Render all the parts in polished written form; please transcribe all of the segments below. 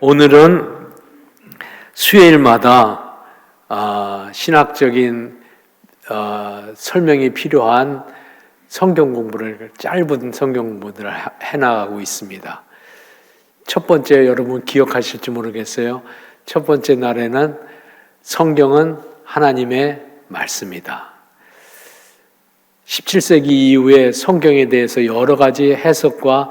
오늘은 수요일마다 신학적인 설명이 필요한 성경 공부를, 짧은 성경 공부들을 해나가고 있습니다. 첫 번째, 여러분 기억하실지 모르겠어요. 첫 번째 날에는 성경은 하나님의 말씀이다. 17세기 이후에 성경에 대해서 여러 가지 해석과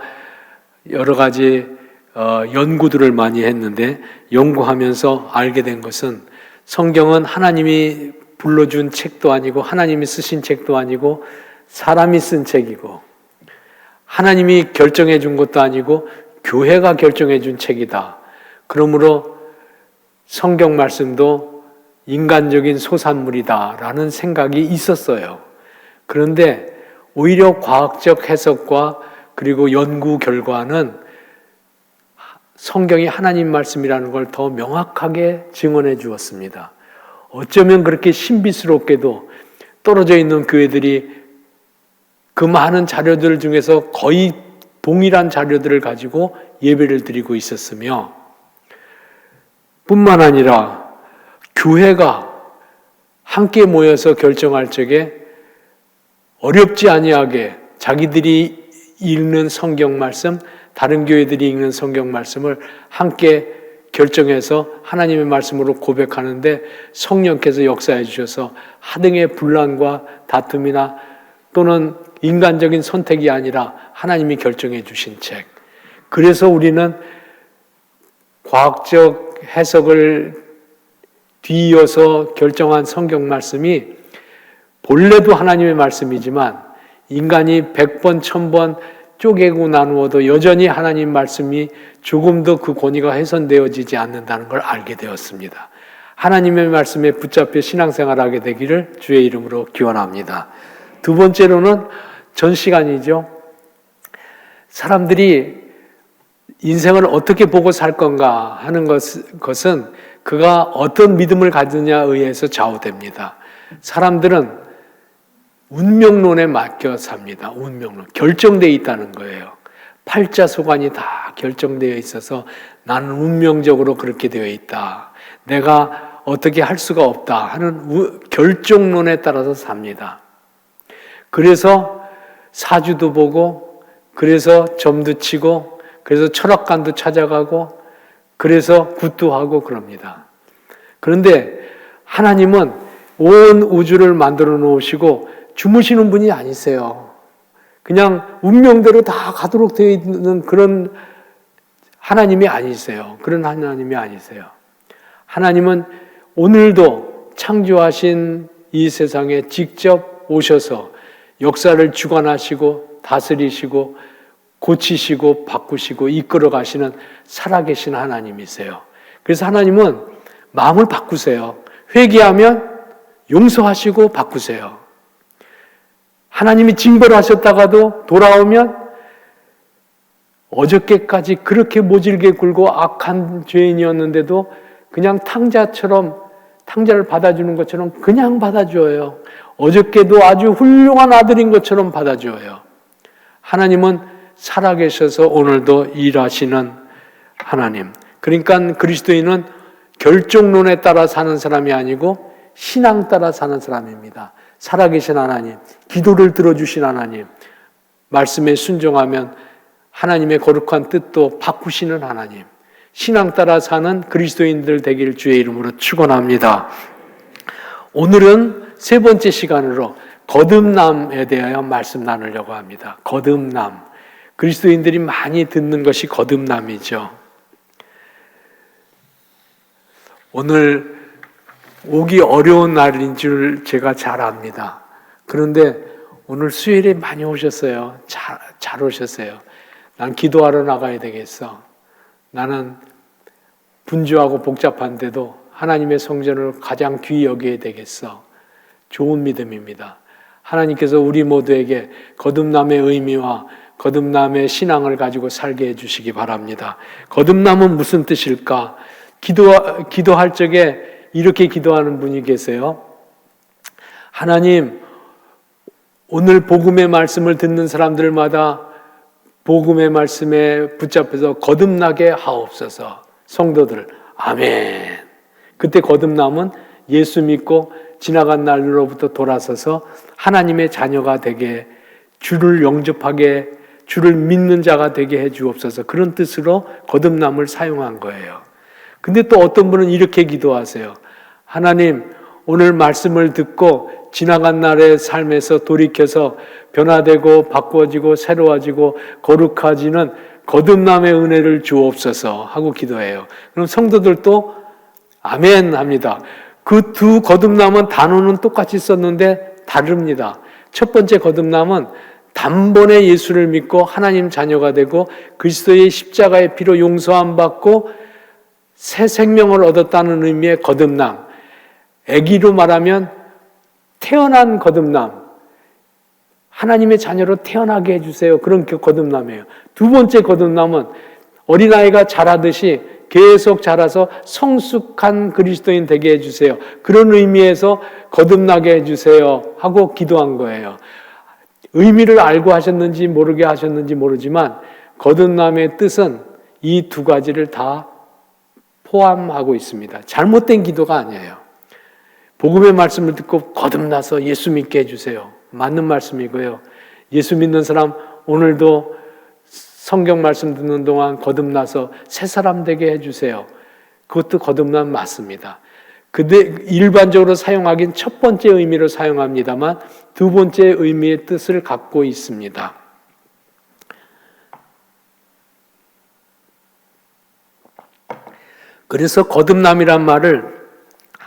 여러 가지 연구들을 많이 했는데, 연구하면서 알게 된 것은 성경은 하나님이 불러준 책도 아니고 하나님이 쓰신 책도 아니고 사람이 쓴 책이고, 하나님이 결정해 준 것도 아니고 교회가 결정해 준 책이다. 그러므로 성경 말씀도 인간적인 소산물이다라는 생각이 있었어요. 그런데 오히려 과학적 해석과 그리고 연구 결과는 성경이 하나님 말씀이라는 걸 더 명확하게 증언해 주었습니다. 어쩌면 그렇게 신비스럽게도 떨어져 있는 교회들이 그 많은 자료들 중에서 거의 동일한 자료들을 가지고 예배를 드리고 있었으며, 뿐만 아니라 교회가 함께 모여서 결정할 적에 어렵지 아니하게 자기들이 읽는 성경 말씀, 다른 교회들이 읽는 성경 말씀을 함께 결정해서 하나님의 말씀으로 고백하는데 성령께서 역사해 주셔서 하등의 분란과 다툼이나 또는 인간적인 선택이 아니라 하나님이 결정해 주신 책. 그래서 우리는 과학적 해석을 뒤이어서 결정한 성경 말씀이 본래도 하나님의 말씀이지만 인간이 100번, 1000번 쪼개고 나누어도 여전히 하나님 말씀이 조금도 그 권위가 훼손되어지지 않는다는 걸 알게 되었습니다. 하나님의 말씀에 붙잡혀 신앙생활하게 되기를 주의 이름으로 기원합니다. 두 번째로는 전 시간이죠. 사람들이 인생을 어떻게 보고 살 건가 하는 것은 그가 어떤 믿음을 가지느냐에 의해서 좌우됩니다. 사람들은 운명론에 맡겨 삽니다. 운명론. 결정되어 있다는 거예요. 팔자소관이 다 결정되어 있어서 나는 운명적으로 그렇게 되어 있다. 내가 어떻게 할 수가 없다 하는 결정론에 따라서 삽니다. 그래서 사주도 보고, 그래서 점도 치고, 그래서 철학관도 찾아가고, 그래서 굿도 하고 그럽니다. 그런데 하나님은 온 우주를 만들어 놓으시고 주무시는 분이 아니세요. 그냥 운명대로 다 가도록 되어 있는 그런 하나님이 아니세요. 그런 하나님이 아니세요. 하나님은 오늘도 창조하신 이 세상에 직접 오셔서 역사를 주관하시고 다스리시고 고치시고 바꾸시고 이끌어 가시는 살아계신 하나님이세요. 그래서 하나님은 마음을 바꾸세요. 회개하면 용서하시고 바꾸세요. 하나님이 징벌을 하셨다가도 돌아오면 어저께까지 그렇게 모질게 굴고 악한 죄인이었는데도 그냥 탕자를 받아주는 것처럼 그냥 받아줘요. 어저께도 아주 훌륭한 아들인 것처럼 받아줘요. 하나님은 살아계셔서 오늘도 일하시는 하나님. 그러니까 그리스도인은 결정론에 따라 사는 사람이 아니고 신앙 따라 사는 사람입니다. 살아계신 하나님, 기도를 들어주신 하나님, 말씀에 순종하면 하나님의 거룩한 뜻도 바꾸시는 하나님, 신앙 따라 사는 그리스도인들 되기를 주의 이름으로 축원합니다. 오늘은 세 번째 시간으로 거듭남에 대하여 말씀 나누려고 합니다. 거듭남. 그리스도인들이 많이 듣는 것이 거듭남이죠. 오늘 오기 어려운 날인 줄 제가 잘 압니다. 그런데 오늘 수요일에 많이 오셨어요. 잘 오셨어요. 난 기도하러 나가야 되겠어. 나는 분주하고 복잡한데도 하나님의 성전을 가장 귀히 여겨야 되겠어. 좋은 믿음입니다. 하나님께서 우리 모두에게 거듭남의 의미와 거듭남의 신앙을 가지고 살게 해주시기 바랍니다. 거듭남은 무슨 뜻일까? 기도할 적에 이렇게 기도하는 분이 계세요. 하나님, 오늘 복음의 말씀을 듣는 사람들마다 복음의 말씀에 붙잡혀서 거듭나게 하옵소서. 성도들 아멘. 그때 거듭남은 예수 믿고 지나간 날로부터 돌아서서 하나님의 자녀가 되게, 주를 영접하게, 주를 믿는 자가 되게 해 주옵소서, 그런 뜻으로 거듭남을 사용한 거예요. 근데 또 어떤 분은 이렇게 기도하세요. 하나님, 오늘 말씀을 듣고 지나간 날의 삶에서 돌이켜서 변화되고 바꾸어지고 새로워지고 거룩해지는 거듭남의 은혜를 주옵소서 하고 기도해요. 그럼 성도들도 아멘 합니다. 그 두 거듭남은 단어는 똑같이 썼는데 다릅니다. 첫 번째 거듭남은 단번에 예수를 믿고 하나님 자녀가 되고 그리스도의 십자가의 피로 용서함 받고 새 생명을 얻었다는 의미의 거듭남. 애기로 말하면 태어난 거듭남. 하나님의 자녀로 태어나게 해주세요. 그런 거듭남이에요. 두 번째 거듭남은 어린아이가 자라듯이 계속 자라서 성숙한 그리스도인 되게 해주세요. 그런 의미에서 거듭나게 해주세요 하고 기도한 거예요. 의미를 알고 하셨는지 모르게 하셨는지 모르지만 거듭남의 뜻은 이 두 가지를 다 포함하고 있습니다. 잘못된 기도가 아니에요. 복음의 말씀을 듣고 거듭나서 예수 믿게 해주세요. 맞는 말씀이고요. 예수 믿는 사람 오늘도 성경 말씀 듣는 동안 거듭나서 새 사람 되게 해주세요. 그것도 거듭남 맞습니다. 근데 일반적으로 사용하긴 첫 번째 의미로 사용합니다만 두 번째 의미의 뜻을 갖고 있습니다. 그래서 거듭남이란 말을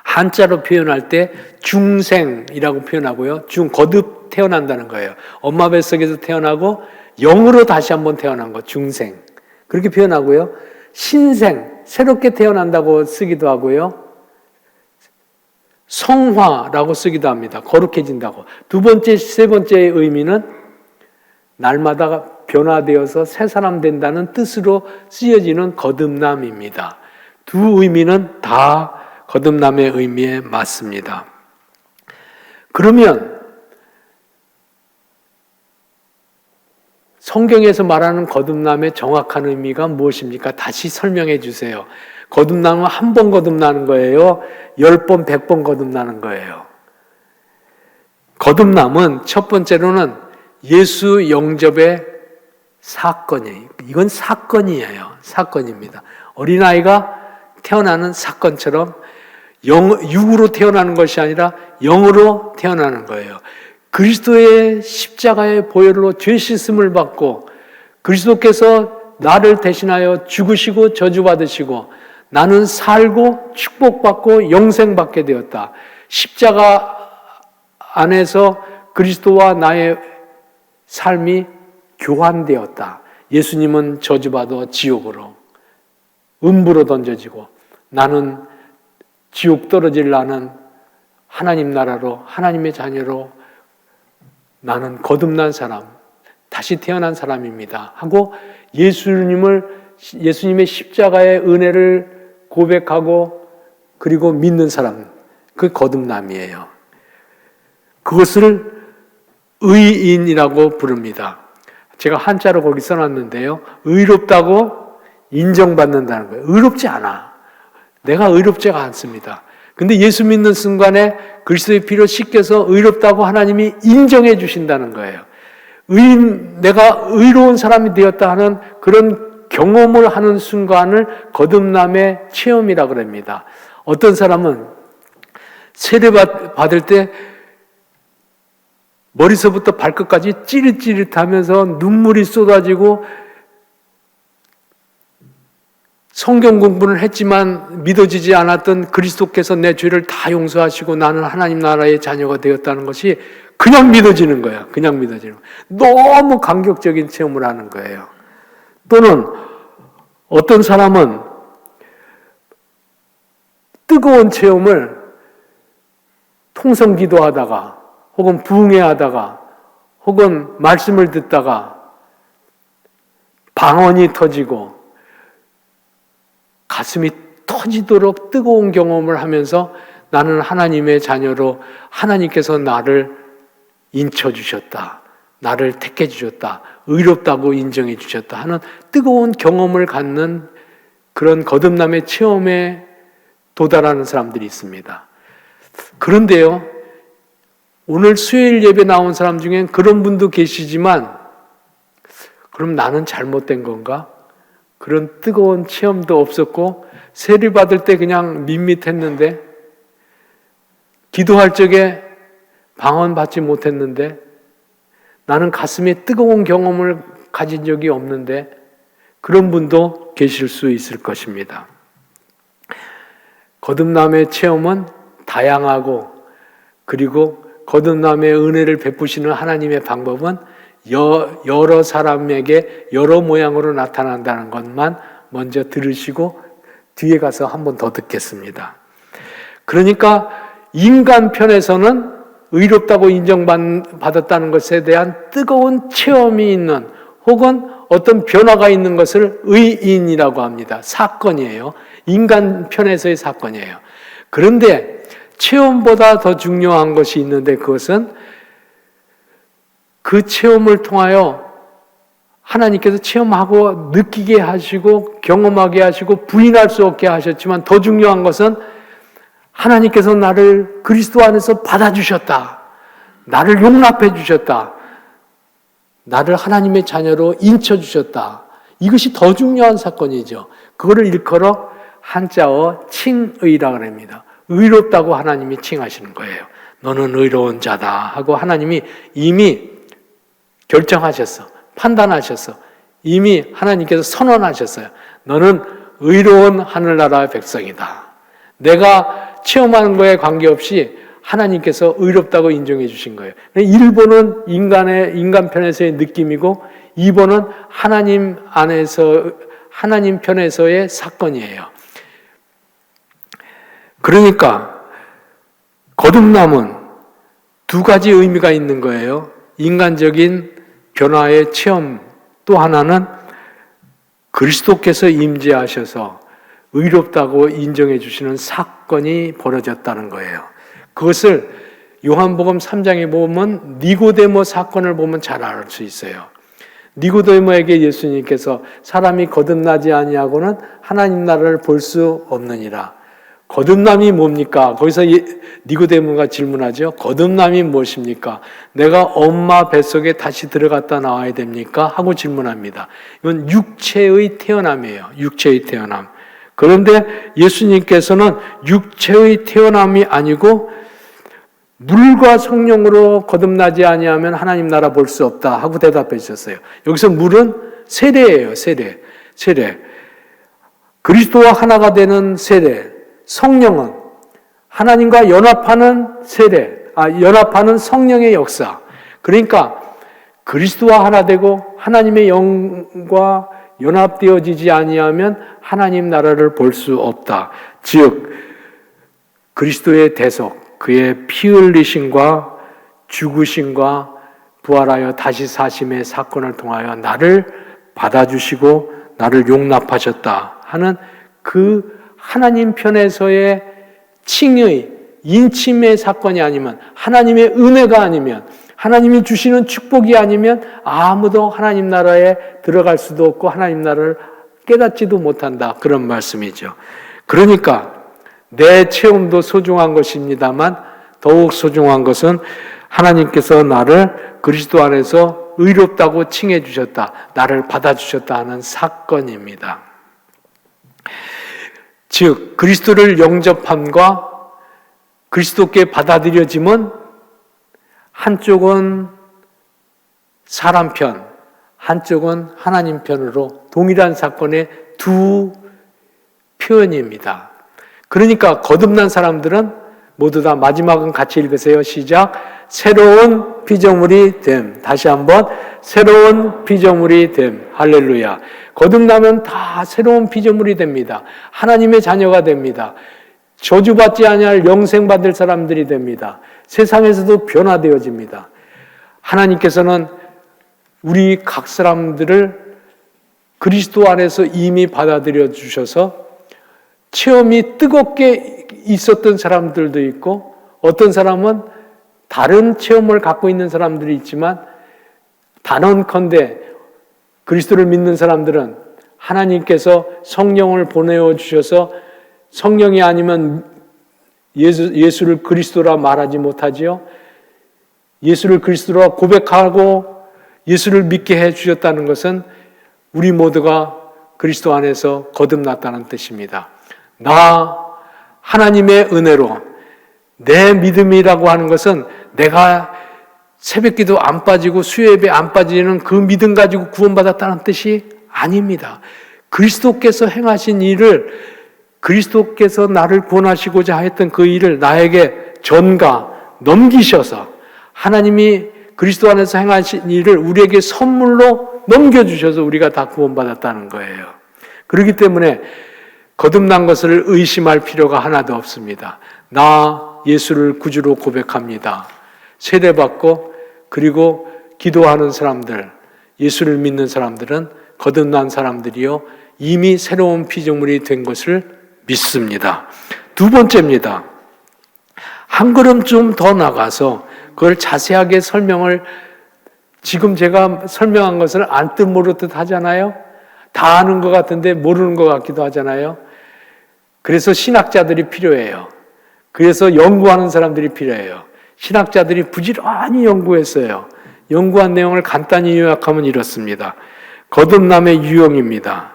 한자로 표현할 때 중생이라고 표현하고요. 거듭 태어난다는 거예요. 엄마 뱃속에서 태어나고 영으로 다시 한번 태어난 거, 중생. 그렇게 표현하고요. 신생, 새롭게 태어난다고 쓰기도 하고요. 성화라고 쓰기도 합니다. 거룩해진다고. 두 번째, 세 번째의 의미는 날마다 변화되어서 새 사람 된다는 뜻으로 쓰여지는 거듭남입니다. 두 의미는 다 거듭남의 의미에 맞습니다. 그러면 성경에서 말하는 거듭남의 정확한 의미가 무엇입니까? 다시 설명해 주세요. 거듭남은 한 번 거듭나는 거예요? 10번, 100번 거듭나는 거예요? 거듭남은 첫 번째로는 예수 영접의 사건이에요. 이건 사건이에요. 사건입니다. 어린아이가 태어나는 사건처럼 육으로 태어나는 것이 아니라 영으로 태어나는 거예요. 그리스도의 십자가의 보혈로 죄 씻음을 받고 그리스도께서 나를 대신하여 죽으시고 저주받으시고 나는 살고 축복받고 영생받게 되었다. 십자가 안에서 그리스도와 나의 삶이 교환되었다. 예수님은 저주받아 지옥으로, 음부로 던져지고 나는 지옥 떨어질 나는 하나님 나라로, 하나님의 자녀로 나는 거듭난 사람, 다시 태어난 사람입니다 하고 예수님의 십자가의 은혜를 고백하고 그리고 믿는 사람, 그 거듭남이에요. 그것을 의인이라고 부릅니다. 제가 한자로 거기 써놨는데요. 의롭다고 인정받는다는 거예요. 의롭지 않아. 내가 의롭지가 않습니다. 근데 예수 믿는 순간에 그리스도의 피로 씻겨서 의롭다고 하나님이 인정해 주신다는 거예요. 내가 의로운 사람이 되었다 하는 그런 경험을 하는 순간을 거듭남의 체험이라고 합니다. 어떤 사람은 세례 받을 때 머리서부터 발끝까지 찌릿찌릿하면서 눈물이 쏟아지고 성경 공부를 했지만 믿어지지 않았던 그리스도께서 내 죄를 다 용서하시고 나는 하나님 나라의 자녀가 되었다는 것이 그냥 믿어지는 거야. 그냥 믿어지는 거야. 너무 감격적인 체험을 하는 거예요. 또는 어떤 사람은 뜨거운 체험을 통성 기도하다가 혹은 부흥회하다가 혹은 말씀을 듣다가 방언이 터지고 가슴이 터지도록 뜨거운 경험을 하면서 나는 하나님의 자녀로 하나님께서 나를 인쳐주셨다. 나를 택해 주셨다. 의롭다고 인정해 주셨다 하는 뜨거운 경험을 갖는 그런 거듭남의 체험에 도달하는 사람들이 있습니다. 그런데요, 오늘 수요일 예배 나온 사람 중엔 그런 분도 계시지만, 그럼 나는 잘못된 건가? 그런 뜨거운 체험도 없었고, 세례 받을 때 그냥 밋밋했는데, 기도할 적에 방언 받지 못했는데, 나는 가슴에 뜨거운 경험을 가진 적이 없는데, 그런 분도 계실 수 있을 것입니다. 거듭남의 체험은 다양하고, 그리고 거듭남의 은혜를 베푸시는 하나님의 방법은 여러 사람에게 여러 모양으로 나타난다는 것만 먼저 들으시고 뒤에 가서 한 번 더 듣겠습니다. 그러니까 인간 편에서는 의롭다고 인정받았다는 것에 대한 뜨거운 체험이 있는, 혹은 어떤 변화가 있는 것을 의인이라고 합니다. 사건이에요. 인간 편에서의 사건이에요. 그런데 체험보다 더 중요한 것이 있는데, 그것은 그 체험을 통하여 하나님께서 체험하고 느끼게 하시고 경험하게 하시고 부인할 수 없게 하셨지만, 더 중요한 것은 하나님께서 나를 그리스도 안에서 받아주셨다, 나를 용납해 주셨다, 나를 하나님의 자녀로 인쳐주셨다. 이것이 더 중요한 사건이죠. 그거를 일컬어 한자어 칭의라고 합니다. 의롭다고 하나님이 칭하시는 거예요. 너는 의로운 자다 하고 하나님이 이미 결정하셨어. 판단하셨어. 이미 하나님께서 선언하셨어요. 너는 의로운 하늘나라의 백성이다. 내가 체험하는 거에 관계없이 하나님께서 의롭다고 인정해 주신 거예요. 1번은 인간 편에서의 느낌이고, 2번은 하나님 편에서의 사건이에요. 그러니까 거듭남은 두 가지 의미가 있는 거예요. 인간적인 변화의 체험, 또 하나는 그리스도께서 임재하셔서 의롭다고 인정해 주시는 사건이 벌어졌다는 거예요. 그것을 요한복음 3장에 보면 니고데모 사건을 보면 잘 알 수 있어요. 니고데모에게 예수님께서 사람이 거듭나지 아니하고는 하나님 나라를 볼 수 없느니라. 거듭남이 뭡니까? 거기서 니고데모가 질문하죠. 거듭남이 무엇입니까? 내가 엄마 뱃속에 다시 들어갔다 나와야 됩니까? 하고 질문합니다. 이건 육체의 태어남이에요. 육체의 태어남. 그런데 예수님께서는 육체의 태어남이 아니고 물과 성령으로 거듭나지 아니하면 하나님 나라 볼 수 없다 하고 대답해 주셨어요. 여기서 물은 세례예요. 세례. 그리스도와 하나가 되는 세례. 성령은 하나님과 연합하는 세례. 연합하는 성령의 역사. 그러니까 그리스도와 하나 되고 하나님의 영과 연합되어지지 아니하면 하나님 나라를 볼 수 없다. 즉 그리스도의 대속, 그의 피 흘리심과 죽으심과 부활하여 다시 사심의 사건을 통하여 나를 받아주시고 나를 용납하셨다 하는 그 하나님 편에서의 칭의, 인침의 사건이 아니면, 하나님의 은혜가 아니면, 하나님이 주시는 축복이 아니면 아무도 하나님 나라에 들어갈 수도 없고 하나님 나라를 깨닫지도 못한다. 그런 말씀이죠. 그러니까 내 체험도 소중한 것입니다만 더욱 소중한 것은 하나님께서 나를 그리스도 안에서 의롭다고 칭해 주셨다. 나를 받아주셨다 하는 사건입니다. 즉 그리스도를 영접함과 그리스도께 받아들여짐은 한쪽은 사람 편, 한쪽은 하나님 편으로 동일한 사건의 두 표현입니다. 그러니까 거듭난 사람들은 모두 다 마지막은 같이 읽으세요. 시작. 새로운 피조물이 됨. 다시 한번 새로운 피조물이 됨. 할렐루야. 거듭나면 다 새로운 피조물이 됩니다. 하나님의 자녀가 됩니다. 저주받지 아니할 영생 받을 사람들이 됩니다. 세상에서도 변화되어집니다. 하나님께서는 우리 각 사람들을 그리스도 안에서 이미 받아들여 주셔서 체험이 뜨겁게 있었던 사람들도 있고 어떤 사람은 다른 체험을 갖고 있는 사람들이 있지만 단언컨대 그리스도를 믿는 사람들은 하나님께서 성령을 보내어 주셔서 성령이 아니면 예수를 그리스도라 말하지 못하지요. 예수를 그리스도라 고백하고 예수를 믿게 해 주셨다는 것은 우리 모두가 그리스도 안에서 거듭났다는 뜻입니다. 나 하나님의 은혜로 내 믿음이라고 하는 것은 내가 새벽기도 안 빠지고 수요예배 안 빠지는 그 믿음 가지고 구원받았다는 뜻이 아닙니다. 그리스도께서 행하신 일을, 그리스도께서 나를 구원하시고자 했던 그 일을 나에게 전가 넘기셔서 하나님이 그리스도 안에서 행하신 일을 우리에게 선물로 넘겨주셔서 우리가 다 구원받았다는 거예요. 그렇기 때문에 거듭난 것을 의심할 필요가 하나도 없습니다. 나 예수를 구주로 고백합니다. 세례받고 그리고 기도하는 사람들, 예수를 믿는 사람들은 거듭난 사람들이요 이미 새로운 피조물이 된 것을 믿습니다. 두 번째입니다. 한 걸음 좀 더 나가서 그걸 자세하게 설명을, 지금 제가 설명한 것을 안 뜻 모를 듯 하잖아요. 다 아는 것 같은데 모르는 것 같기도 하잖아요. 그래서 신학자들이 필요해요. 그래서 연구하는 사람들이 필요해요. 신학자들이 부지런히 연구했어요. 연구한 내용을 간단히 요약하면 이렇습니다. 거듭남의 유형입니다.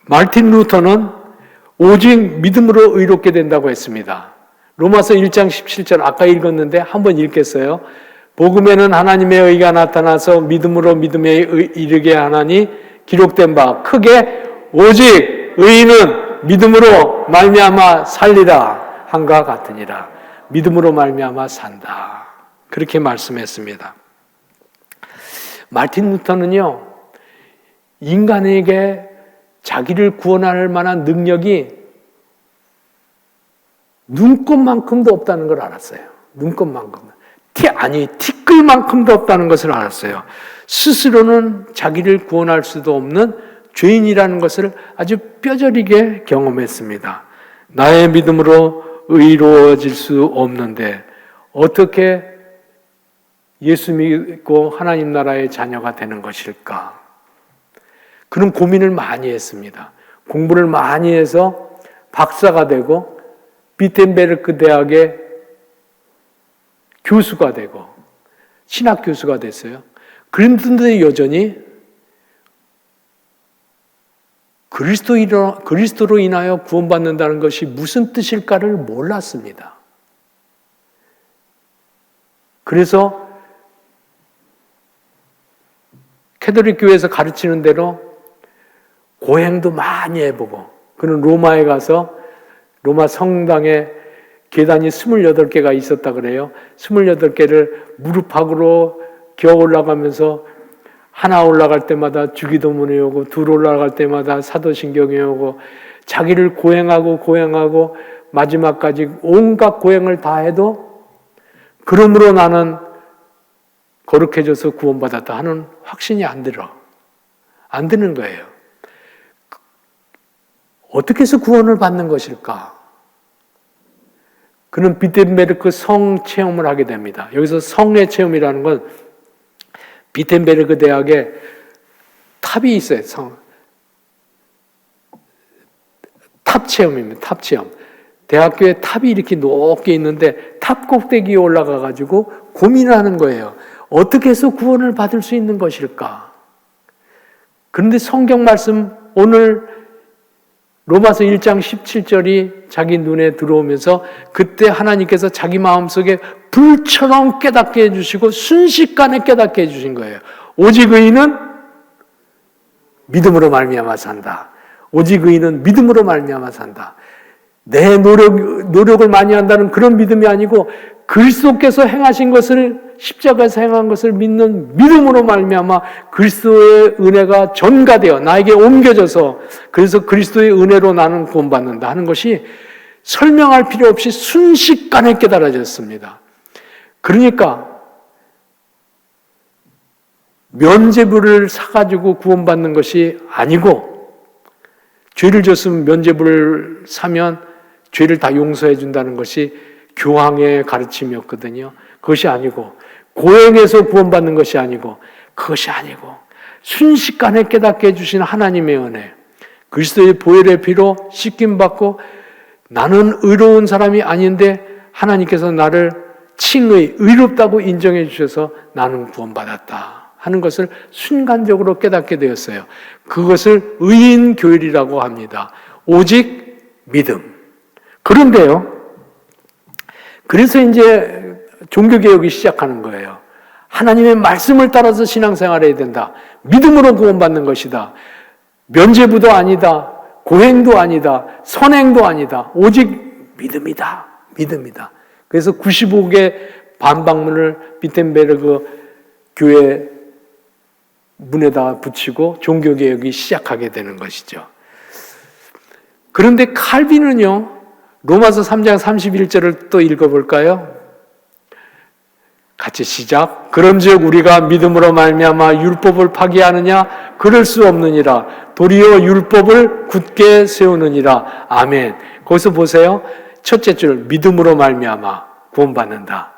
마르틴 루터는 오직 믿음으로 의롭게 된다고 했습니다. 로마서 1장 17절 아까 읽었는데 한번 읽겠어요. 복음에는 하나님의 의가 나타나서 믿음으로 믿음에 이르게 하나니 기록된 바 크게 오직 의인은 믿음으로 말미암아 살리라 한가 같으니라. 믿음으로 말미암아 산다. 그렇게 말씀했습니다. 마르틴 루터는요, 인간에게 자기를 구원할 만한 능력이 눈곱만큼도 없다는 걸 알았어요. 눈곱만큼. 티끌만큼도 없다는 것을 알았어요. 스스로는 자기를 구원할 수도 없는 죄인이라는 것을 아주 뼈저리게 경험했습니다. 나의 믿음으로 의로워질 수 없는데 어떻게 예수 믿고 하나님 나라의 자녀가 되는 것일까? 그런 고민을 많이 했습니다. 공부를 많이 해서 박사가 되고 비텐베르크 대학의 교수가 되고 신학 교수가 됐어요. 그런데 여전히 그리스도로 인하여 구원받는다는 것이 무슨 뜻일까를 몰랐습니다. 그래서 캐톨릭 교회에서 가르치는 대로 고행도 많이 해보고, 그는 로마에 가서 로마 성당에 계단이 28개가 있었다 그래요. 28개를 무릎팍으로 기어 올라가면서 하나 올라갈 때마다 주기도문이 오고 둘 올라갈 때마다 사도신경이 오고 자기를 고행하고 마지막까지 온갖 고행을 다 해도 그러므로 나는 거룩해져서 구원받았다 하는 확신이 안 드는 거예요. 어떻게 해서 구원을 받는 것일까? 그는 비텐베르크 성 체험을 하게 됩니다. 여기서 성의 체험이라는 건 비텐베르크 대학에 탑이 있어요. 탑 체험입니다. 탑 체험. 대학교에 탑이 이렇게 높게 있는데 탑 꼭대기에 올라가 가지고 고민을 하는 거예요. 어떻게 해서 구원을 받을 수 있는 것일까? 그런데 성경 말씀 오늘 로마서 1장 17절이 자기 눈에 들어오면서 그때 하나님께서 자기 마음속에 불처럼 깨닫게 해주시고 순식간에 깨닫게 해주신 거예요. 오직 의인은 믿음으로 말미암아 산다. 오직 의인은 믿음으로 말미암아 산다. 내 노력을 많이 한다는 그런 믿음이 아니고 그리스도께서 행하신 것을, 십자가에서 행한 것을 믿는 믿음으로 말미암아 그리스도의 은혜가 전가되어 나에게 옮겨져서, 그래서 그리스도의 은혜로 나는 구원받는다 하는 것이 설명할 필요 없이 순식간에 깨달아졌습니다. 그러니까 면죄부를 사가지고 구원받는 것이 아니고, 죄를 졌으면 면죄부를 사면 죄를 다 용서해 준다는 것이 교황의 가르침이었거든요. 그것이 아니고, 고행해서 구원받는 것이 아니고, 그것이 아니고 순식간에 깨닫게 해주신 하나님의 은혜, 그리스도의 보혈의 피로 씻김받고 나는 의로운 사람이 아닌데 하나님께서 나를 칭의, 의롭다고 인정해 주셔서 나는 구원받았다 하는 것을 순간적으로 깨닫게 되었어요. 그것을 의인교율이라고 합니다. 오직 믿음. 그런데요, 그래서 이제 종교개혁이 시작하는 거예요. 하나님의 말씀을 따라서 신앙생활을 해야 된다. 믿음으로 구원받는 것이다. 면죄부도 아니다. 고행도 아니다. 선행도 아니다. 오직 믿음이다. 믿음이다. 그래서 95개 반박문을 비텐베르그 교회 문에다 붙이고 종교개혁이 시작하게 되는 것이죠. 그런데 칼빈은요, 로마서 3장 31절을 또 읽어볼까요? 같이 시작. 그런즉 우리가 믿음으로 말미암아 율법을 파기하느냐? 그럴 수 없느니라. 도리어 율법을 굳게 세우느니라. 아멘. 거기서 보세요. 첫째 줄, 믿음으로 말미암아 구원받는다.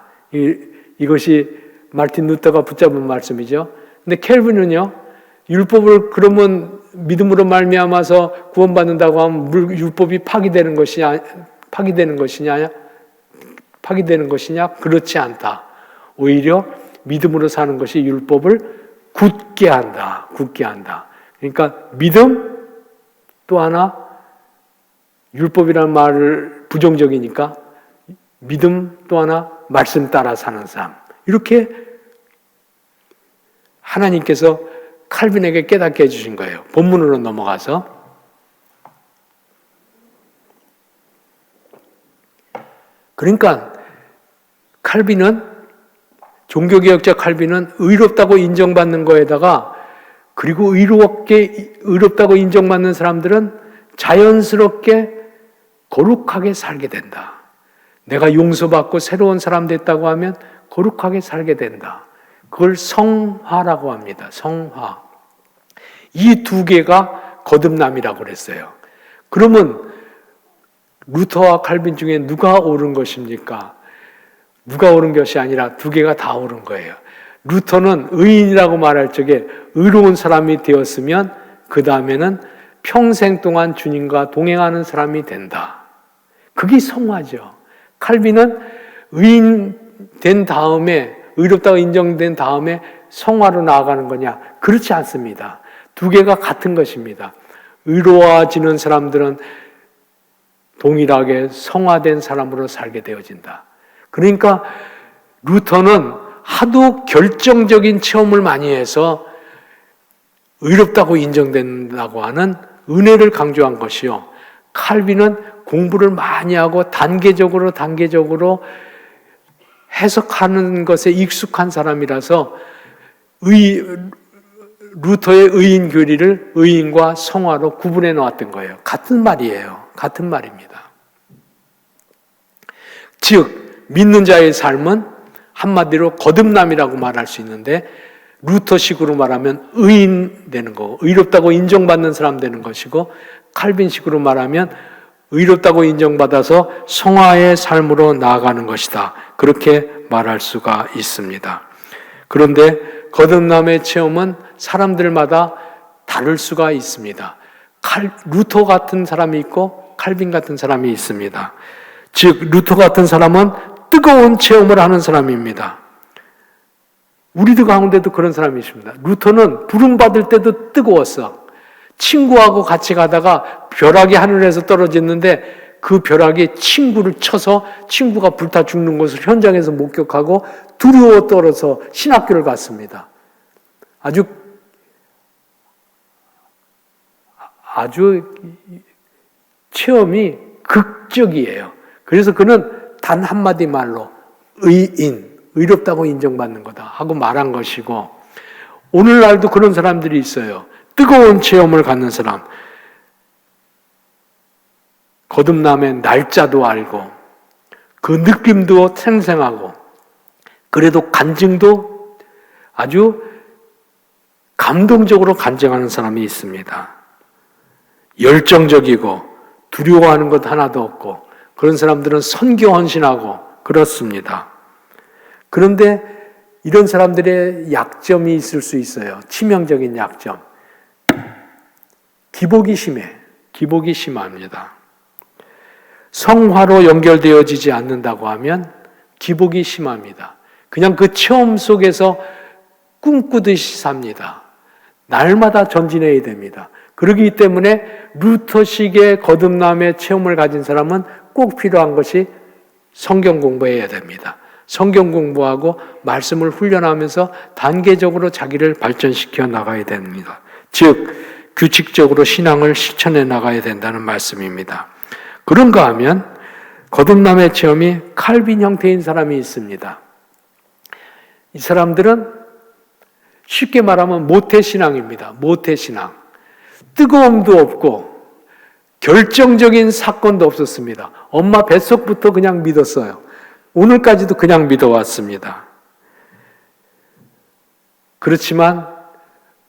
이것이 마르틴 루터가 붙잡은 말씀이죠. 근데 켈빈은요, 율법을 그러면 믿음으로 말미암아서 구원받는다고 하면 율법이 파기되는 것이냐? 그렇지 않다. 오히려 믿음으로 사는 것이 율법을 굳게 한다. 그러니까 믿음 또 하나, 율법이라는 말을 부정적이니까 믿음 또 하나, 말씀 따라 사는 삶. 이렇게 하나님께서 칼빈에게 깨닫게 해주신 거예요. 본문으로 넘어가서 그러니까 종교개혁자 칼빈은 의롭다고 인정받는 거에다가, 그리고 의롭다고 인정받는 사람들은 자연스럽게 거룩하게 살게 된다. 내가 용서받고 새로운 사람 됐다고 하면 거룩하게 살게 된다. 그걸 성화라고 합니다. 성화. 이 두 개가 거듭남이라고 그랬어요. 그러면 루터와 칼빈 중에 누가 옳은 것입니까? 누가 옳은 것이 아니라 두 개가 다 옳은 거예요. 루터는 의인이라고 말할 적에 의로운 사람이 되었으면 그 다음에는 평생 동안 주님과 동행하는 사람이 된다. 그게 성화죠. 칼빈은 의인 된 다음에, 의롭다고 인정된 다음에 성화로 나아가는 거냐? 그렇지 않습니다. 두 개가 같은 것입니다. 의로워지는 사람들은 동일하게 성화된 사람으로 살게 되어진다. 그러니까 루터는 하도 결정적인 체험을 많이 해서 의롭다고 인정된다고 하는 은혜를 강조한 것이요. 칼빈은 공부를 많이 하고 단계적으로 해석하는 것에 익숙한 사람이라서 루터의 의인 교리를 의인과 성화로 구분해 놓았던 거예요. 같은 말이에요. 같은 말입니다. 즉 믿는 자의 삶은 한마디로 거듭남이라고 말할 수 있는데, 루터식으로 말하면 의인 되는 거고, 의롭다고 인정받는 사람 되는 것이고, 칼빈식으로 말하면 의롭다고 인정받아서 성화의 삶으로 나아가는 것이다. 그렇게 말할 수가 있습니다. 그런데 거듭남의 체험은 사람들마다 다를 수가 있습니다. 루터 같은 사람이 있고 칼빈 같은 사람이 있습니다. 즉 루터 같은 사람은 뜨거운 체험을 하는 사람입니다. 우리들 가운데도 그런 사람이 있습니다. 루터는 부름받을 때도 뜨거웠어. 친구하고 같이 가다가 벼락이 하늘에서 떨어졌는데 그 벼락이 친구를 쳐서 친구가 불타 죽는 것을 현장에서 목격하고 두려워 떨어서 신학교를 갔습니다. 아주 체험이 극적이에요. 그래서 그는 단 한마디 말로 의롭다고 인정받는 거다 하고 말한 것이고, 오늘날도 그런 사람들이 있어요. 뜨거운 체험을 갖는 사람, 거듭남의 날짜도 알고 그 느낌도 생생하고, 그래도 간증도 아주 감동적으로 간증하는 사람이 있습니다. 열정적이고 두려워하는 것 하나도 없고, 그런 사람들은 선교 헌신하고 그렇습니다. 그런데 이런 사람들의 약점이 있을 수 있어요. 치명적인 약점. 기복이 심합니다. 성화로 연결되어지지 않는다고 하면 기복이 심합니다. 그냥 그 체험 속에서 꿈꾸듯이 삽니다. 날마다 전진해야 됩니다. 그렇기 때문에 루터식의 거듭남의 체험을 가진 사람은 꼭 필요한 것이 성경 공부해야 됩니다. 성경 공부하고 말씀을 훈련하면서 단계적으로 자기를 발전시켜 나가야 됩니다. 즉, 규칙적으로 신앙을 실천해 나가야 된다는 말씀입니다. 그런가 하면 거듭남의 체험이 칼빈 형태인 사람이 있습니다. 이 사람들은 쉽게 말하면 모태신앙입니다. 모태신앙. 뜨거움도 없고 결정적인 사건도 없었습니다. 엄마 뱃속부터 그냥 믿었어요. 오늘까지도 그냥 믿어왔습니다. 그렇지만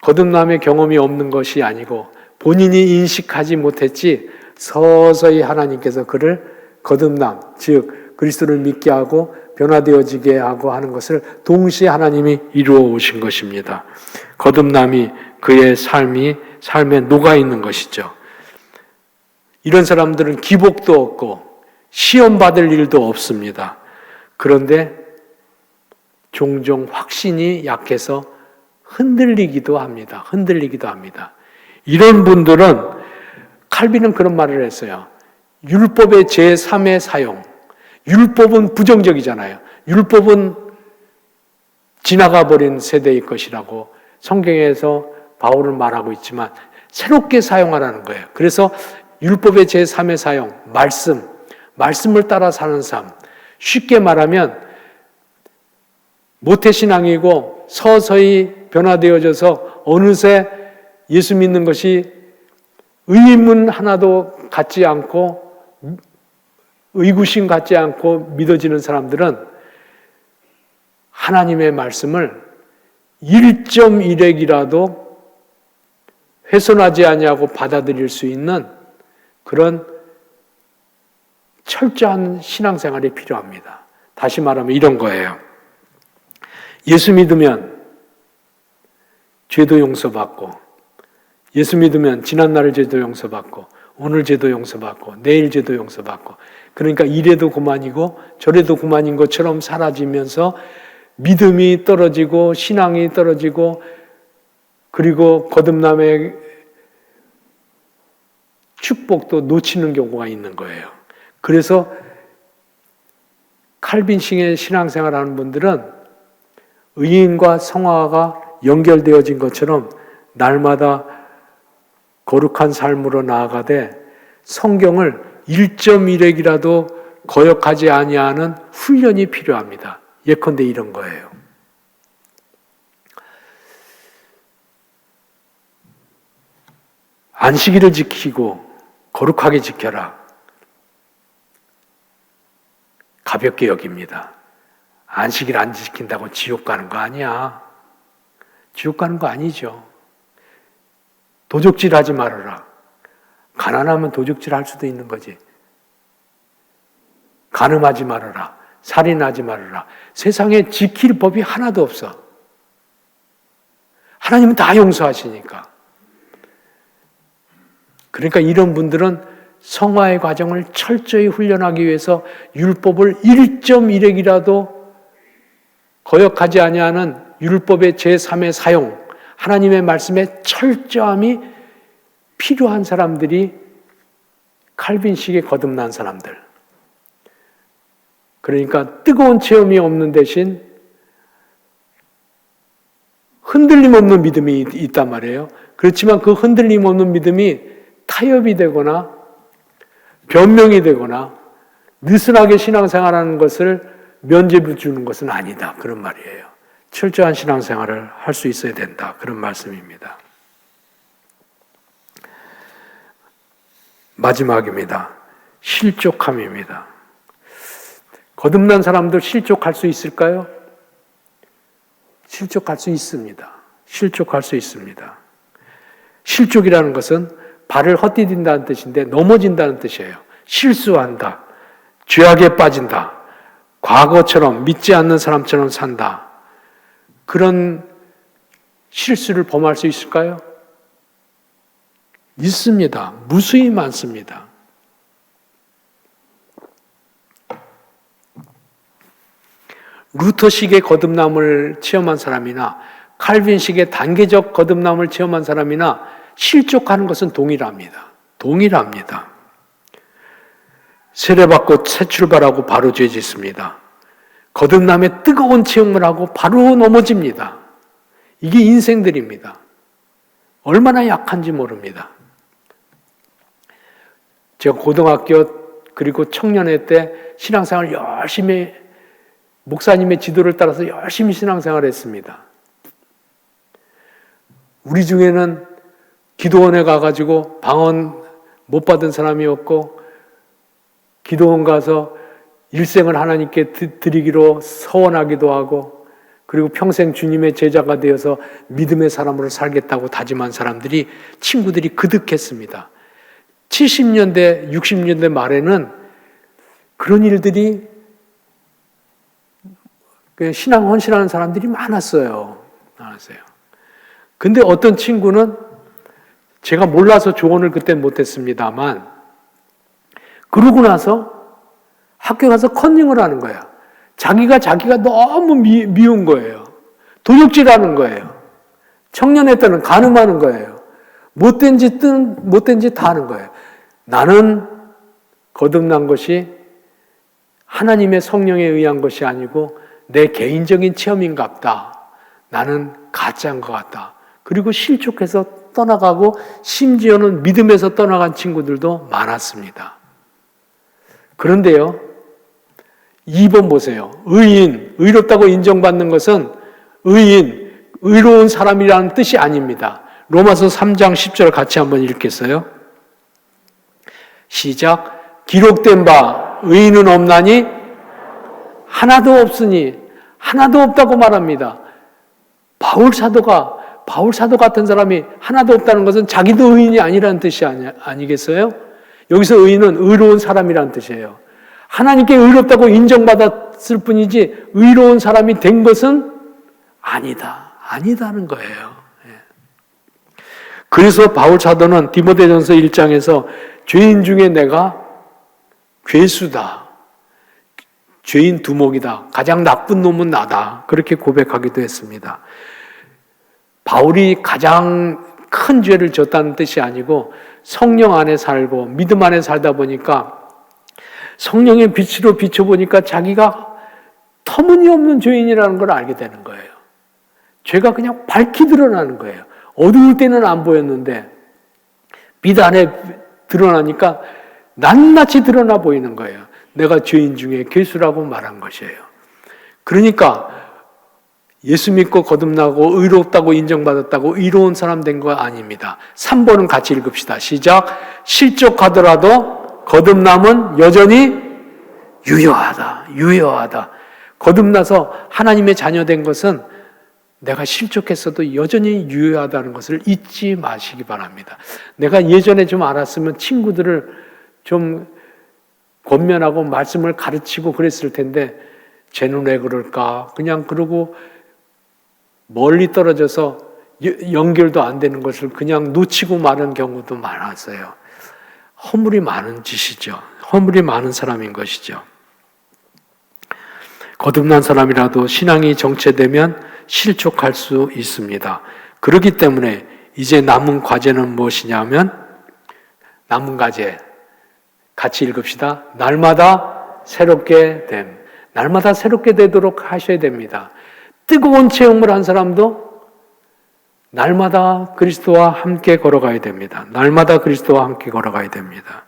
거듭남의 경험이 없는 것이 아니고 본인이 인식하지 못했지 서서히 하나님께서 그를 거듭남, 즉 그리스도를 믿게 하고 변화되어지게 하고 하는 것을 동시에 하나님이 이루어 오신 것입니다. 거듭남이 그의 삶에 녹아있는 것이죠. 이런 사람들은 기복도 없고 시험 받을 일도 없습니다. 그런데 종종 확신이 약해서 흔들리기도 합니다. 이런 분들은 칼빈은 그런 말을 했어요. 율법의 제3의 사용. 율법은 부정적이잖아요. 율법은 지나가 버린 세대의 것이라고 성경에서 바울은 말하고 있지만 새롭게 사용하라는 거예요. 그래서 율법의 제3의 사용, 말씀을 따라 사는 삶. 쉽게 말하면 모태신앙이고 서서히 변화되어져서 어느새 예수 믿는 것이 의문 하나도 갖지 않고 의구심 갖지 않고 믿어지는 사람들은 하나님의 말씀을 1.1핵이라도 훼손하지 아니하고 받아들일 수 있는 그런 철저한 신앙생활이 필요합니다. 다시 말하면 이런 거예요. 예수 믿으면 죄도 용서받고, 예수 믿으면 지난날 죄도 용서받고, 오늘 죄도 용서받고, 내일 죄도 용서받고, 그러니까 이래도 그만이고 저래도 그만인 것처럼 사라지면서 믿음이 떨어지고 신앙이 떨어지고 그리고 거듭남의 축복도 놓치는 경우가 있는 거예요. 그래서 칼빈식의 신앙생활을 하는 분들은 의인과 성화가 연결되어진 것처럼 날마다 거룩한 삶으로 나아가되 성경을 1.1핵이라도 거역하지 아니하는 훈련이 필요합니다. 예컨대 이런 거예요. 안식일을 지키고 거룩하게 지켜라. 가볍게 여깁니다. 안식일 안 지킨다고 지옥 가는 거 아니야. 지옥 가는 거 아니죠. 도적질 하지 말아라. 가난하면 도적질 할 수도 있는 거지. 간음하지 말아라. 살인하지 말아라. 세상에 지킬 법이 하나도 없어. 하나님은 다 용서하시니까. 그러니까 이런 분들은 성화의 과정을 철저히 훈련하기 위해서 율법을 1.1핵이라도 거역하지 아니하는 율법의 제3의 사용, 하나님의 말씀의 철저함이 필요한 사람들이 칼빈식에 거듭난 사람들. 그러니까 뜨거운 체험이 없는 대신 흔들림 없는 믿음이 있단 말이에요. 그렇지만 그 흔들림 없는 믿음이 타협이 되거나 변명이 되거나 느슨하게 신앙생활하는 것을 면죄부 주는 것은 아니다. 그런 말이에요. 철저한 신앙생활을 할 수 있어야 된다. 그런 말씀입니다. 마지막입니다. 실족함입니다. 거듭난 사람들 실족할 수 있을까요? 실족할 수 있습니다. 실족할 수 있습니다. 실족이라는 것은 발을 헛디딘다는 뜻인데 넘어진다는 뜻이에요. 실수한다. 죄악에 빠진다. 과거처럼 믿지 않는 사람처럼 산다. 그런 실수를 범할 수 있을까요? 있습니다. 무수히 많습니다. 루터식의 거듭남을 체험한 사람이나 칼빈식의 단계적 거듭남을 체험한 사람이나 실족하는 것은 동일합니다. 동일합니다. 세례받고 새 출발하고 바로 죄 짓습니다. 거듭남의 뜨거운 체험을 하고 바로 넘어집니다. 이게 인생들입니다. 얼마나 약한지 모릅니다. 제가 고등학교 그리고 청년회 때 신앙생활 열심히 목사님의 지도를 따라서 열심히 신앙생활을 했습니다. 우리 중에는 기도원에 가가지고 방언 못 받은 사람이 없고 기도원 가서 일생을 하나님께 드리기로 서원하기도 하고 그리고 평생 주님의 제자가 되어서 믿음의 사람으로 살겠다고 다짐한 사람들이 친구들이 그득했습니다. 70년대, 60년대 말에는 그런 일들이 신앙 헌신하는 사람들이 많았어요. 근데 어떤 친구는 제가 몰라서 조언을 그때 못했습니다만 그러고 나서 학교 가서 컨닝을 하는 거야. 자기가 너무 미운 거예요. 도둑질하는 거예요. 청년회 때는 간음하는 거예요. 못된 짓 다 하는 거예요. 나는 거듭난 것이 하나님의 성령에 의한 것이 아니고 내 개인적인 체험인갑다. 나는 가짜인 것 같다. 그리고 실족해서 떠나가고 심지어는 믿음에서 떠나간 친구들도 많았습니다. 그런데요, 2번 보세요. 의롭다고 인정받는 것은 의로운 사람이라는 뜻이 아닙니다. 로마서 3장 10절 같이 한번 읽겠어요? 시작. 기록된 바 의인은 없나니 하나도 없으니 하나도 없다고 말합니다. 바울 사도 같은 사람이 하나도 없다는 것은 자기도 의인이 아니라는 뜻이 아니겠어요? 여기서 의인은 의로운 사람이라는 뜻이에요. 하나님께 의롭다고 인정받았을 뿐이지 의로운 사람이 된 것은 아니다는 거예요. 그래서 바울 사도는 디모데전서 1장에서 죄인 중에 내가 괴수다. 죄인 두목이다. 가장 나쁜 놈은 나다. 그렇게 고백하기도 했습니다. 바울이 가장 큰 죄를 졌다는 뜻이 아니고 성령 안에 살고 믿음 안에 살다 보니까 성령의 빛으로 비춰보니까 자기가 터무니없는 죄인이라는 걸 알게 되는 거예요. 죄가 그냥 밝히 드러나는 거예요. 어두울 때는 안 보였는데 빛 안에 드러나니까 낱낱이 드러나 보이는 거예요. 내가 죄인 중에 괴수라고 말한 것이에요. 그러니까 예수 믿고 거듭나고 의롭다고 인정받았다고 의로운 사람 된 거 아닙니다. 3번은 같이 읽읍시다. 시작. 실족하더라도 거듭남은 여전히 유효하다. 거듭나서 하나님의 자녀 된 것은 내가 실족했어도 여전히 유효하다는 것을 잊지 마시기 바랍니다. 내가 예전에 좀 알았으면 친구들을 좀 권면하고 말씀을 가르치고 그랬을 텐데 쟤는 왜 그럴까? 그냥 그러고 멀리 떨어져서 연결도 안 되는 것을 그냥 놓치고 마는 경우도 많았어요. 허물이 많은 짓이죠. 허물이 많은 사람인 것이죠. 거듭난 사람이라도 신앙이 정체되면 실족할 수 있습니다. 그렇기 때문에 이제 남은 과제는 무엇이냐면 남은 과제 같이 읽읍시다. 날마다 새롭게 됨. 날마다 새롭게 되도록 하셔야 됩니다. 뜨거운 체험을 한 사람도 날마다 그리스도와 함께 걸어가야 됩니다. 날마다 그리스도와 함께 걸어가야 됩니다.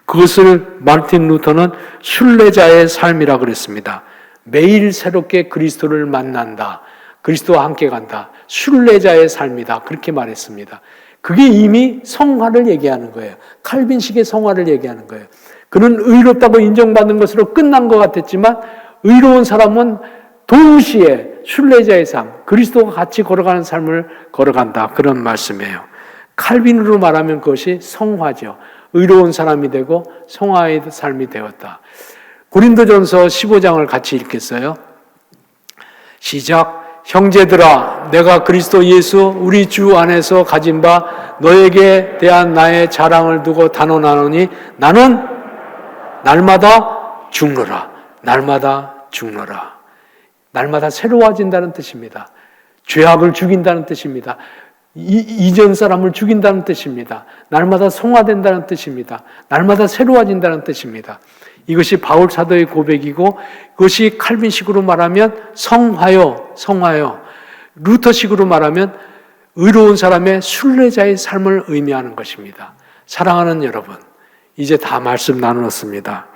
그것을 마르틴 루터는 순례자의 삶이라고 그랬습니다. 매일 새롭게 그리스도를 만난다. 그리스도와 함께 간다. 순례자의 삶이다. 그렇게 말했습니다. 그게 이미 성화를 얘기하는 거예요. 칼빈식의 성화를 얘기하는 거예요. 그는 의롭다고 인정받는 것으로 끝난 것 같았지만 의로운 사람은 동시에 순례자의 삶, 그리스도와 같이 걸어가는 삶을 걸어간다. 그런 말씀이에요. 칼빈으로 말하면 그것이 성화죠. 의로운 사람이 되고 성화의 삶이 되었다. 고린도전서 15장을 같이 읽겠어요? 시작. 형제들아, 내가 그리스도 예수 우리 주 안에서 가진 바 너에게 대한 나의 자랑을 두고 단언하노니 나는 날마다 죽노라. 날마다 죽노라. 날마다 새로워진다는 뜻입니다. 죄악을 죽인다는 뜻입니다. 이전 사람을 죽인다는 뜻입니다. 날마다 성화된다는 뜻입니다. 날마다 새로워진다는 뜻입니다. 이것이 바울 사도의 고백이고, 그것이 칼빈식으로 말하면 성화요. 루터식으로 말하면 의로운 사람의 순례자의 삶을 의미하는 것입니다. 사랑하는 여러분, 이제 다 말씀 나누었습니다.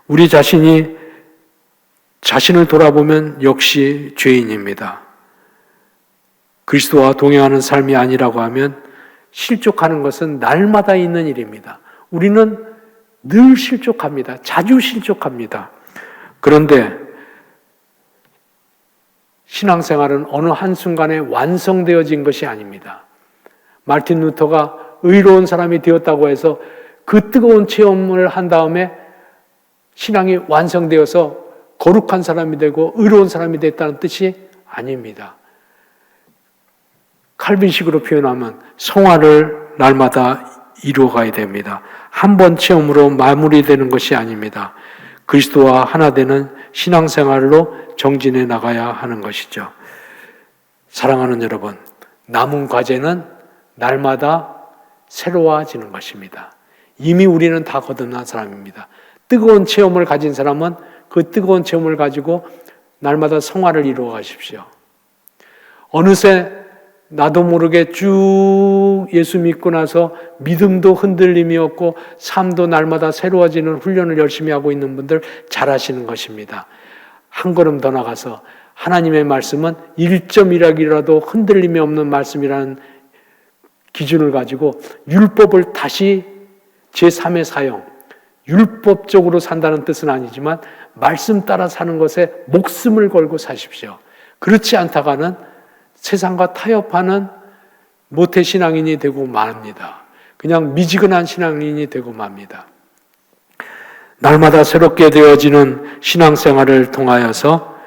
우리 자신을 돌아보면 역시 죄인입니다. 그리스도와 동행하는 삶이 아니라고 하면 실족하는 것은 날마다 있는 일입니다. 우리는 늘 실족합니다. 자주 실족합니다. 그런데 신앙생활은 어느 한순간에 완성되어진 것이 아닙니다. 마르틴 루터가 의로운 사람이 되었다고 해서 그 뜨거운 체험을 한 다음에 신앙이 완성되어서 거룩한 사람이 되고 의로운 사람이 됐다는 뜻이 아닙니다. 칼빈식으로 표현하면 성화를 날마다 이루어가야 됩니다. 한 번 체험으로 마무리되는 것이 아닙니다. 그리스도와 하나 되는 신앙생활로 정진해 나가야 하는 것이죠. 사랑하는 여러분, 남은 과제는 날마다 새로워지는 것입니다. 이미 우리는 다 거듭난 사람입니다. 뜨거운 체험을 가진 사람은 그 뜨거운 체험을 가지고 날마다 성화를 이루어 가십시오. 어느새 나도 모르게 쭉 예수 믿고 나서 믿음도 흔들림이 없고 삶도 날마다 새로워지는 훈련을 열심히 하고 있는 분들 잘하시는 것입니다. 한 걸음 더 나가서 하나님의 말씀은 1.1학이라도 흔들림이 없는 말씀이라는 기준을 가지고 율법을 다시 제3의 사용, 율법적으로 산다는 뜻은 아니지만 말씀 따라 사는 것에 목숨을 걸고 사십시오. 그렇지 않다가는 세상과 타협하는 모태신앙인이 되고 맙니다. 그냥 미지근한 신앙인이 되고 맙니다. 날마다 새롭게 되어지는 신앙생활을 통하여서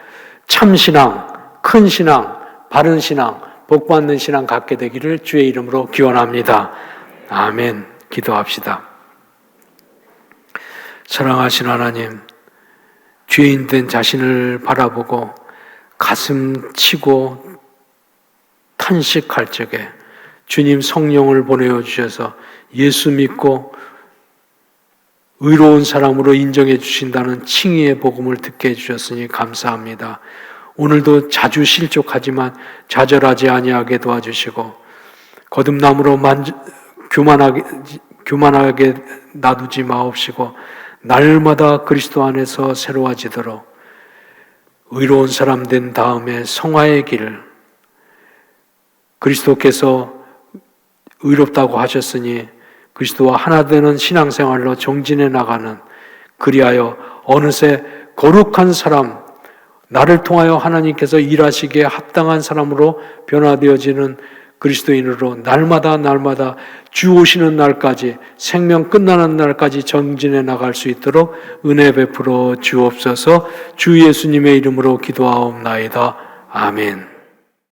참신앙, 큰 신앙, 바른 신앙, 복받는 신앙 갖게 되기를 주의 이름으로 기원합니다. 아멘. 기도합시다. 사랑하신 하나님, 죄인 된 자신을 바라보고 가슴 치고 탄식할 적에 주님 성령을 보내어 주셔서 예수 믿고 의로운 사람으로 인정해 주신다는 칭의의 복음을 듣게 해주셨으니 감사합니다. 오늘도 자주 실족하지만 좌절하지 아니하게 도와주시고 거듭남으로 교만하게 놔두지 마옵시고 날마다 그리스도 안에서 새로워지도록 의로운 사람 된 다음에 성화의 길을 그리스도께서 의롭다고 하셨으니 그리스도와 하나 되는 신앙생활로 정진해 나가는, 그리하여 어느새 거룩한 사람, 나를 통하여 하나님께서 일하시기에 합당한 사람으로 변화되어지는 그리스도인으로 날마다 주 오시는 날까지, 생명 끝나는 날까지 정진해 나갈 수 있도록 은혜 베풀어 주옵소서. 주 예수님의 이름으로 기도하옵나이다. 아멘.